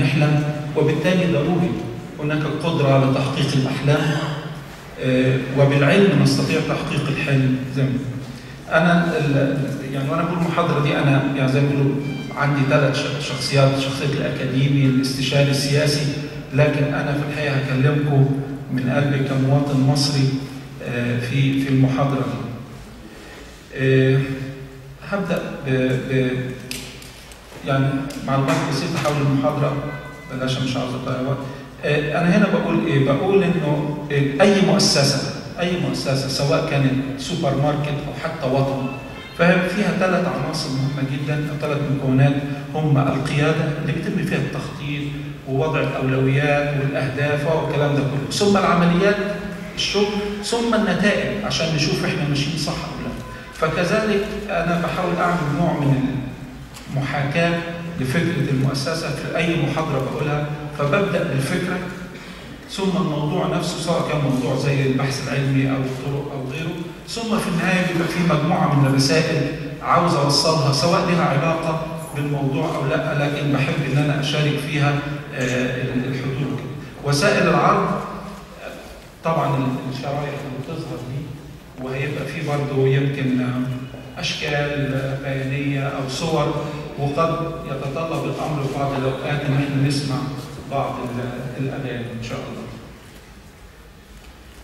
احنا نحلم، وبالتالي ضروري هناك القدرة على تحقيق الأحلام، وبالعلم نستطيع تحقيق الحلم. زي ما أنا يعني وأنا بقول المحاضرة دي أنا يعني زي ما بيقولوا عندي 3 شخصيات: شخصية الأكاديمي، الاستشاري، السياسي، لكن أنا في الحقيقة هكلمكم من قلبي كمواطن مصري في المحاضرة دي. هبدأ يعني معلومات بسيطة حول المحاضرة، بلاش مش عاوز أضيع وقت. أنا هنا بقول إيه؟ بقول إنه أي مؤسسة سواء كانت سوبر ماركت أو حتى وطن، فيها 3 عناصر مهمة جدا، 3 مكونات، هم القيادة اللي بيتم فيها التخطيط ووضع الأولويات والأهداف والكلام ده كله، ثم العمليات الشغل، ثم النتائج عشان نشوف إحنا ماشيين صح أو لا. فكذلك أنا بحاول أعمل نوع من المحاكاة لفكرة المؤسسة في أي محاضرة بقولها. فببدأ بالفكرة ثم الموضوع نفسه، سواء كان موضوع زي البحث العلمي أو الطرق أو غيره، ثم في النهاية بيبقى في مجموعة من الرسائل عاوز أوصلها سواء لها علاقة بالموضوع أو لا، لكن بحب إن أنا أشارك فيها الحضور. وسائل العرض طبعا الشرايح اللي بتظهر دي، وهيبقى في برضه يمكن أشكال بيانية أو صور، وقد يتطلب الأمر في بعض الأوقات إن احنا نسمع بعض الأغاني إن شاء الله.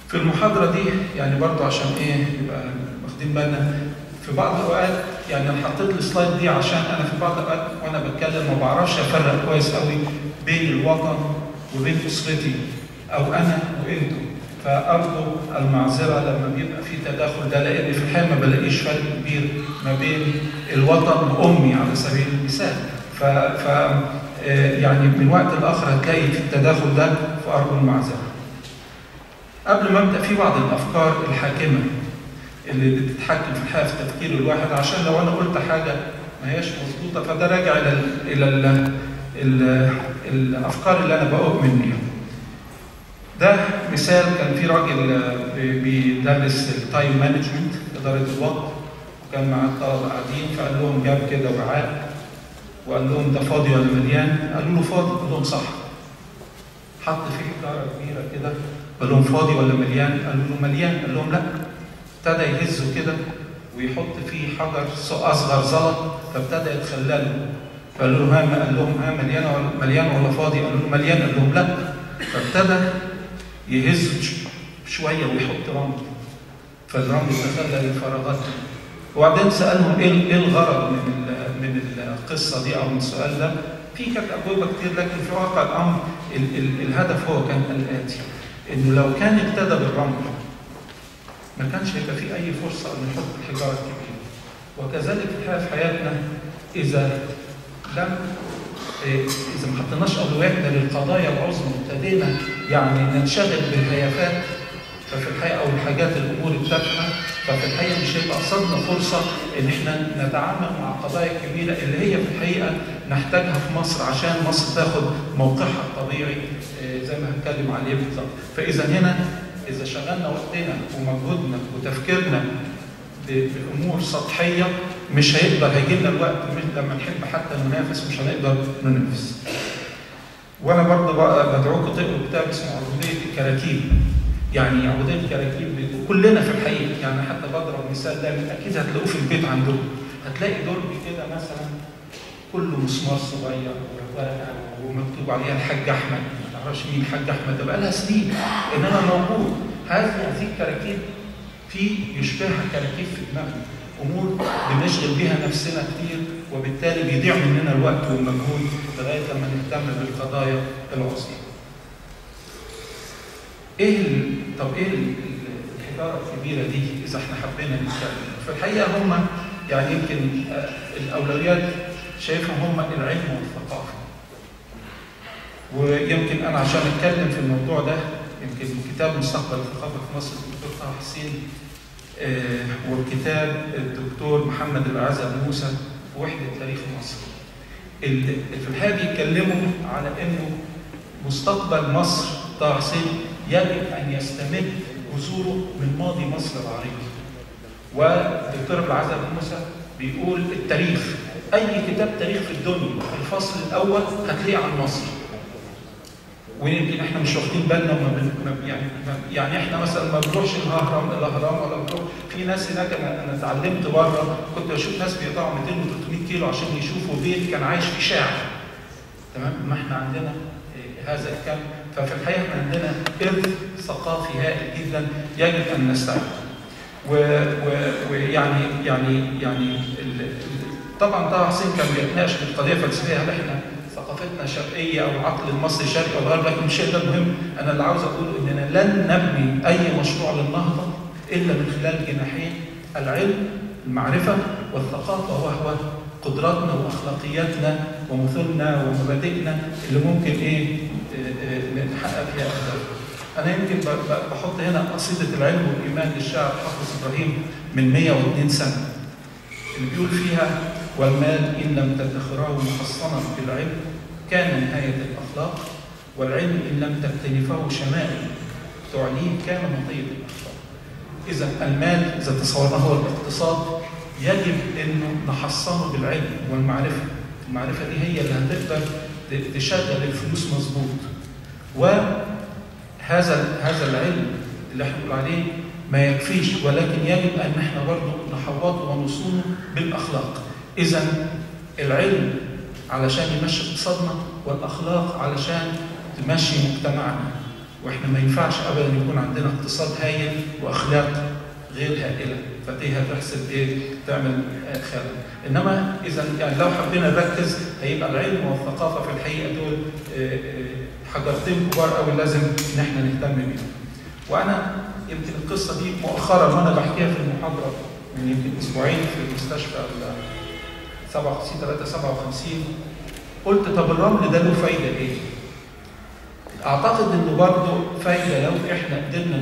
في المحاضرة دي يعني برضه عشان إيه يبقى واخدين بالنا، في بعض الأوقات يعني أنا حطيت السلايد دي عشان أنا في بعض الأوقات وأنا بتكلم ما بعرفش أفرق كويس قوي بين الوطن وبين أسرتي أو أنا وإنتم، فأرجو المعذرة لما بيبقى في تداخل ده، لأن في الحقيقة ما بلاقيش فرق كبير ما بين الوطن وأمي على سبيل المثال. يعني من وقت لآخر هتلاقي في التداخل ده، فأرجو المعذرة. قبل ما أبدأ، في بعض الأفكار الحاكمة اللي بتتحكم في الحقيقة في تفكير الواحد، عشان لو أنا قلت حاجة ما هياش مظبوطة فده راجع إلى الأفكار اللي أنا بؤمن بيها. ده مثال، كان في راجل بيدرس التايم مانجمنت، إدارة الوقت، وكان معاه الطلبة قاعدين، فقال لهم جاب كده وعاء وقال لهم ده فاضي ولا مليان؟ قالوا له فاضي. قال لهم صح. حط فيه حجارة كبيرة كده، قال لهم فاضي ولا مليان؟ قالوا له مليان. قال لهم لا. ابتدى يهزه كده ويحط فيه حجر أصغر زلط، فابتدى يتخلله. فقال لهم قال لهم مليان ولا فاضي؟ قالوا له مليان. قال لهم لا. فابتدى يهز شويه ويحط رمل، فالرمل تخلى للفراغات. وبعدين سالهم ايه الغرض من القصه دي او من السؤال ده؟ في كانت اجوبه كتير، لكن في واقع الامر الهدف هو كان الاتي: انه لو كان ابتدى بالرمل ما كانش هيبقى في اي فرصه ان نحط الحجاره الكبيره. وكذلك في حياتنا، اذا ما حطيناش اولوياتنا للقضايا العظمى وابتدينا يعني ننشغل بالهيافات، ففي الحقيقه او الحاجات الامور التافهه، ففي الحقيقه مش هيبقى قصدنا فرصه ان احنا نتعامل مع القضايا الكبيره اللي هي في الحقيقه نحتاجها في مصر عشان مصر تاخد موقعها الطبيعي زي ما هنتكلم عليه بالظبط. فاذا هنا اذا شغلنا وقتنا ومجهودنا وتفكيرنا بامور سطحيه، مش هيجي لنا الوقت لما نحب حتى ننافس مش هنقدر ننافس. وانا برضه بدعوكم تقروا كتاب اسمه عبودية الكراكيب. يعني عبودية الكراكيب كلنا في الحقيقه، يعني حتى بضرب مثال ده اكيد هتلاقوه في البيت عندكم، هتلاقي درج كده مثلا كله مسمار صغير وورقه ومكتوب عليها الحاج احمد، ما تعرفش مين الحاج احمد ده، بقى لها سنين انما موجود. هذه الكراكيب في يشبهها كراكيب في دماغنا، امور بنشغل بها نفسنا كتير، وبالتالي بيضيع مننا الوقت والمجهود لغايه لما نهتم بالقضايا العظمى. طب ايه الحجاره الكبيره دي اذا احنا حبينا نتكلم؟ في الحقيقه هم يعني يمكن الاولويات شايفهم هم العلم والثقافه. ويمكن انا عشان اتكلم في الموضوع ده، يمكن كتاب مستقبل الثقافه في مصر الدكتور طه حسين، وكتاب الدكتور محمد العزب موسى وحدة تاريخ مصر. في الحقيقة بيتكلموا على انه مستقبل مصر طه حسين يجب ان يستمد جذوره من ماضي مصر العريق. والدكتور العزب موسى بيقول التاريخ اي كتاب تاريخ في الدنيا الفصل الاول هتلاقيه عن مصر. ويمكن احنا مش واخدين بالنا يعني احنا مثلا ما بنروحش الاهرام ولا بنروح. في ناس هناك انا اتعلمت بره، كنت بشوف ناس بيقطعوا 200 و 300 كيلو عشان يشوفوا بيت كان عايش فيه شاعر. تمام؟ ما احنا عندنا هذا الكم. ففي الحقيقه احنا عندنا ارث ثقافي هائل جدا يجب ان نستعيد. ويعني طبعا طه حسين كان بيتناقش في القضيه الفلسفيه، هل احنا ثقافتنا شرقيه او العقل المصري شرقي او غربي؟ لكن الشيء ده مهم. انا اللي عاوز اقوله اننا لن نبني اي مشروع للنهضه الا من خلال جناحين: العلم، المعرفه، والثقافه، وهو قدراتنا واخلاقياتنا ومثلنا ومبادئنا اللي ممكن نحقق فيها اهداف. انا يمكن بحط هنا قصيده العلم والايمان للشاعر حافظ ابراهيم من 102 سنه، اللي بيقول فيها: والمال إن لم تدخره محصنا بالعلم كان نهاية الأخلاق، والعلم إن لم تكتنفه شمائل تعليه كان مطية الأخلاق. إذا المال إذا تصورناه هو الاقتصاد يجب أنه نحصنه بالعلم والمعرفة. المعرفة دي هي اللي هتقدر تشغل الفلوس مظبوط. وهذا العلم اللي احنا بنقول عليه ما يكفيش، ولكن يجب أن احنا برضه نحوطه ونصونه بالأخلاق. إذا العلم علشان يمشي اقتصادنا، والأخلاق علشان تمشي مجتمعنا. وإحنا ما ينفعش أبدا يكون عندنا اقتصاد هايل وأخلاق غير هائلة، فدي هتحسب تعمل خلل. إنما إذا يعني لو حبينا نركز هيبقى العلم والثقافة في الحقيقة دول حجرتين كبار قوي لازم إن إحنا نهتم بيهم. وأنا يمكن القصة دي مؤخرا وأنا بحكيها في المحاضرة من يمكن أسبوعين في المستشفى 57 قلت: طب الرمل ده له فايدة إيه؟ أعتقد إنه برضه فايدة لو إحنا قدرنا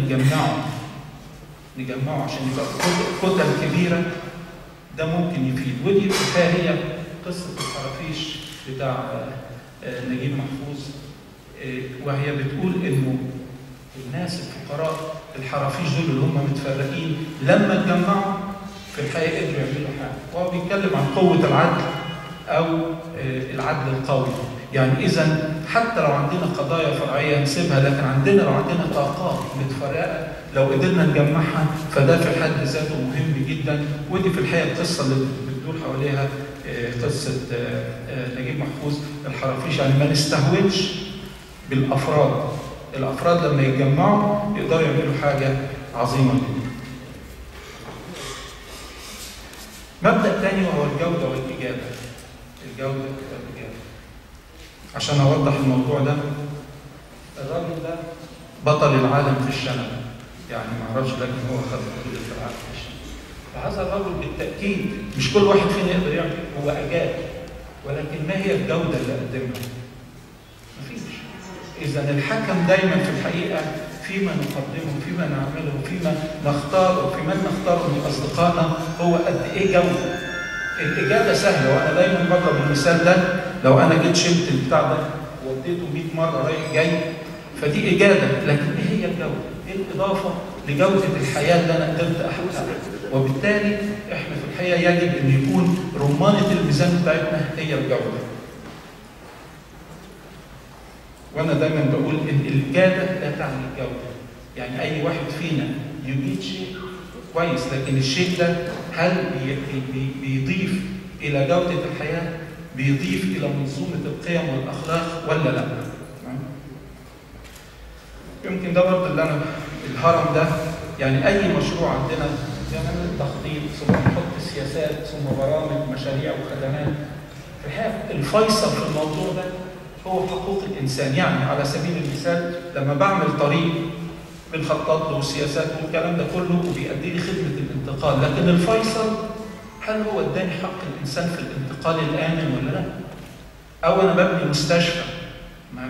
نجمعه عشان يبقى كتل كبيرة، ده ممكن يفيد. ودي هي قصة الحرافيش بتاع نجيب محفوظ، وهي بتقول إنه الناس الفقراء الحرافيش دول اللي هم متفرقين لما اتجمعوا في الحقيقة قدروا يعملوا حاجة. وهو بيتكلم عن قوة العدل أو العدل القوي. يعني إذا حتى لو عندنا قضايا فرعية نسيبها، لكن لو عندنا طاقات متفرقة لو قدرنا نجمعها فده في حد ذاته مهم جدا. ودي في الحقيقة القصة اللي بتدور حواليها قصة نجيب محفوظ الحرافيش. يعني ما نستهونش بالأفراد. الأفراد لما يتجمعوا يقدروا يعملوا حاجة عظيمة جدا. مبدأ تاني وهو الجودة والإجابة. الجودة والإجابة. عشان أوضح الموضوع ده، الراجل ده بطل العالم في الشنب، يعني ما أعرفش لكن هو خد بطولة في العالم في الشنب. فهذا الرجل بالتأكيد مش كل واحد فينا يقدر يعمل، هو أجاب، ولكن ما هي الجودة اللي قدمها؟ مفيش. إذا الحكم دايما في الحقيقة فيما نقدمه، فيما نعمله، فيما نختاره، في من نختاره من أصدقائنا هو قد إيه جودة. الإجابة سهلة، وأنا دايما بضرب المثال ده. لو أنا جيت شلت البتاع ده ووديته 100 مرة رايح جاي فدي إجابة، لكن إيه هي الجودة؟ إيه الإضافة لجودة الحياة اللي أنا قدرت أحققها؟ وبالتالي إحنا في الحقيقة يجب أن يكون رمانة الميزان بتاعتنا هي الجودة. وأنا دايما بقول إن الإجابة لا تعني الجودة. يعني أي واحد فينا يجيد شيء كويس، لكن الشيء ده هل بيضيف إلى جودة الحياة؟ بيضيف إلى منظومة القيم والأخلاق ولا لا؟ يمكن ده برضه اللي أنا الهرم ده، يعني أي مشروع عندنا نعمل تخطيط ثم نحط سياسات ثم برامج مشاريع وخدمات. في الحقيقة الفيصل في الموضوع ده هو حقوق الإنسان. يعني على سبيل المثال لما بعمل طريق بنخطط له والسياسات والكلام ده كله وبيؤدي لي خدمة الانتقال، لكن الفيصل هل هو اداني حق الإنسان في الانتقال الآمن ولا لا؟ أو أنا ببني مستشفى،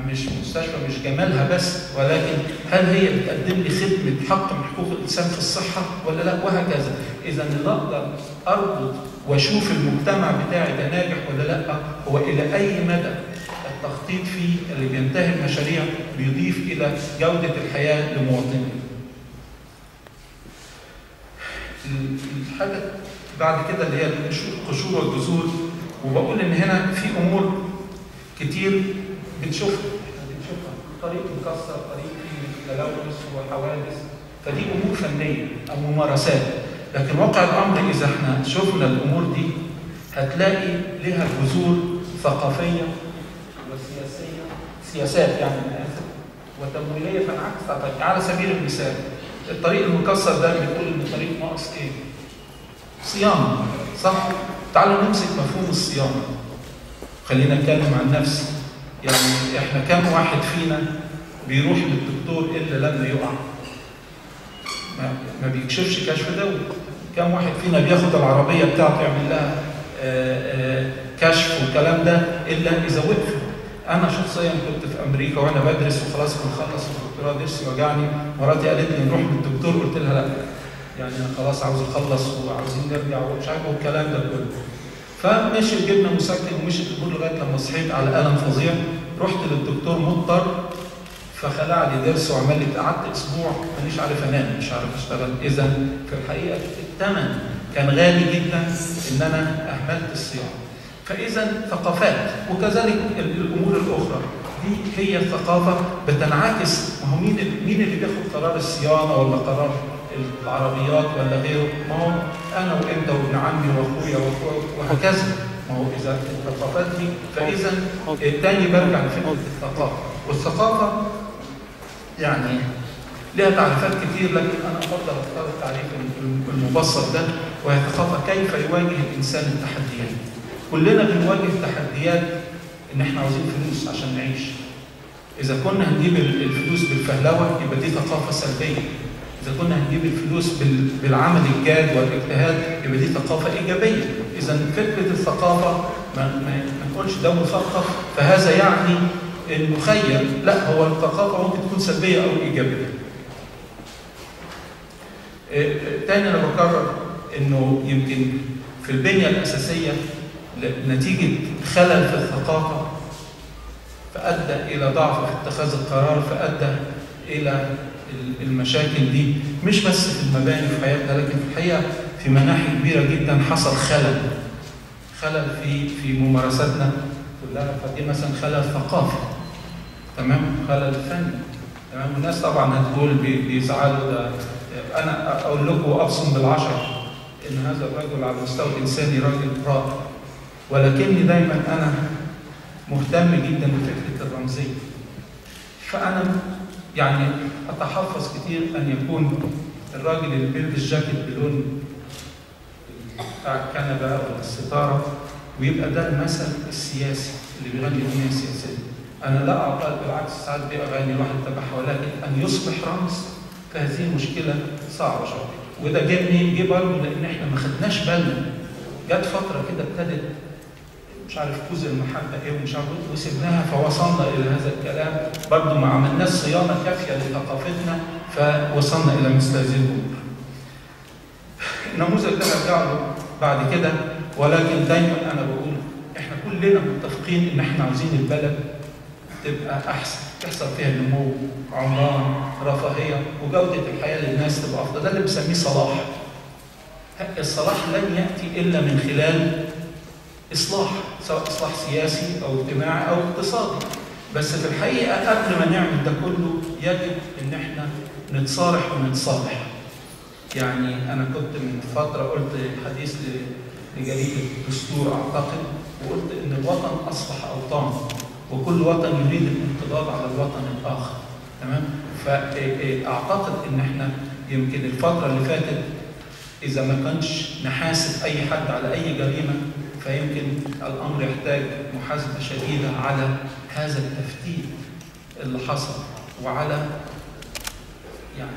مش مستشفى مش جمالها بس، ولكن هل هي بتقدم لي خدمة حق من حقوق الإنسان في الصحة ولا لا؟ وهكذا. إذا اللي أقدر أربط وأشوف المجتمع بتاعي ده ناجح ولا لا هو إلى أي مدى التخطيط فيه اللي بينتهي المشاريع بيضيف إلى جودة الحياة لمواطنين. الحاجة بعد كده اللي هي القشور والجذور، وبقول ان هنا في امور كتير بنشوفها طريق مكسر، طريق فيه تلوث وحوادث، فدي امور فنيه او ممارسات. لكن واقع الامر اذا احنا شفنا الامور دي هتلاقي لها جذور ثقافيه وسياسيه، سياسات يعني انا اسف، وتمويليه تنعكس على سبيل المثال. الطريق المكسر ده بيقول ان الطريق ناقص ايه؟ صيانه، صح؟ تعالوا نمسك مفهوم الصيانه. خلينا نتكلم عن نفسي. يعني احنا كم واحد فينا بيروح للدكتور الا لما يقع؟ ما بيكشفش كشف دوري. كم واحد فينا بياخد العربيه بتاعته يعمل لها كشف والكلام ده الا اذا وقفت؟ انا شخصيا كنت في امريكا وانا بدرس وخلاص بنخلص الدكتوراه، ضرسي وجعني، مراتي قالت لي نروح للدكتور، قلت لها لا، يعني انا خلاص عاوز اخلص وعاوزين نرجع ومش عارف والكلام ده كله. فمشي جبنا مسكن ومشيت الامور لغايه لما صحيت على الم فظيع، رحت للدكتور مضطر، فخلع لي ضرس وعمل لي، قعدت اسبوع مانيش عارف انام، مش عارف اشتغل. اذا في الحقيقه الثمن كان غالي جدا ان انا اهملت الصيانه. فاذا ثقافات، وكذلك الامور الاخرى دي هي الثقافه بتنعكس. ما هو مين اللي بياخد قرار الصيانه ولا قرار العربيات ولا غيره؟ ما هو انا وانت وابن عمي واخويا وهكذا. ما هو اذا الثقافات دي، فاذا الثاني برجع لفكره الثقافه. والثقافه يعني لها تعريفات كتير، لكن انا افضل اختار التعريف المبسط ده، وهي ثقافه كيف يواجه الانسان التحديات. كلنا بنواجه تحديات ان احنا عاوزين فلوس عشان نعيش. اذا كنا هنجيب الفلوس بالفهلوه يبقى دي ثقافه سلبيه. اذا كنا هنجيب الفلوس بالعمل الجاد والاجتهاد يبقى دي ثقافه ايجابيه. اذا فكره الثقافه ما نقولش ده مثقف فهذا يعني المخير، لا، هو الثقافه ممكن تكون سلبيه او ايجابيه. تاني انا بكرر انه يمكن في البنيه الاساسيه نتيجه خلل في الثقافه فادى الى ضعف في اتخاذ القرار، فادى الى المشاكل دي، مش بس في المباني في حياتنا، لكن في الحقيقه في مناحي كبيره جدا حصل خلل في ممارساتنا كلها. فدي مثلا خلل ثقافي، تمام، خلل فني، تمام. الناس طبعا هتقول بيزعلوا، ده انا اقول لكم وابصم بالعشر ان هذا الرجل على المستوى الانساني راجل رائع، ولكني دايما انا مهتم جدا بفكره الرمزيه. فانا يعني اتحفظ كتير ان يكون الراجل اللي بيلبس جاكيت بلون بتاع الكنبه او الستاره ويبقى ده المثل السياسي اللي بيغني اغنيه سياسيه. انا لا اعتقد، بالعكس ساعات باغاني الواحد تبعها، ولكن ان يصبح رمز فهذه مشكله صعبه شويه. وده جه منين؟ جه برضه لان احنا ما خدناش بالنا. جت فتره كده ابتدت مش عارف كوز المحبه ايه ومش عارف، وسبناها فوصلنا الى هذا الكلام. برضه ما عملناش صيانه كافيه لثقافتنا فوصلنا الى مثل هذه الامور. النموذج ده نرجع له بعد كده، ولكن دايما انا بقول احنا كلنا متفقين ان احنا عاوزين البلد تبقى احسن، تحصل فيها نمو، عمران، رفاهيه، وجوده الحياه للناس تبقى افضل. ده اللي بنسميه صلاح. الصلاح لن ياتي الا من خلال اصلاح، سواء اصلاح سياسي او اجتماعي او اقتصادي. بس في الحقيقه قبل ما نعمل ده كله يجب ان احنا نتصالح ونتصالح. يعني انا كنت من فتره قلت حديث لجريده الدستور اعتقد، وقلت ان الوطن اصبح اوطان، وكل وطن يريد الانقضاض على الوطن الاخر، تمام؟ فاعتقد ان احنا يمكن الفتره اللي فاتت اذا ما كانش نحاسب اي حد على اي جريمه فيمكن الامر يحتاج محاسبه شديده على هذا التفتيت اللي حصل، وعلى يعني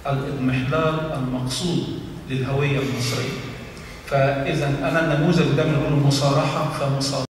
الاضمحلال المقصود للهويه المصريه. فاذا انا النموذج ده بنقول مصارحه فمصارحه.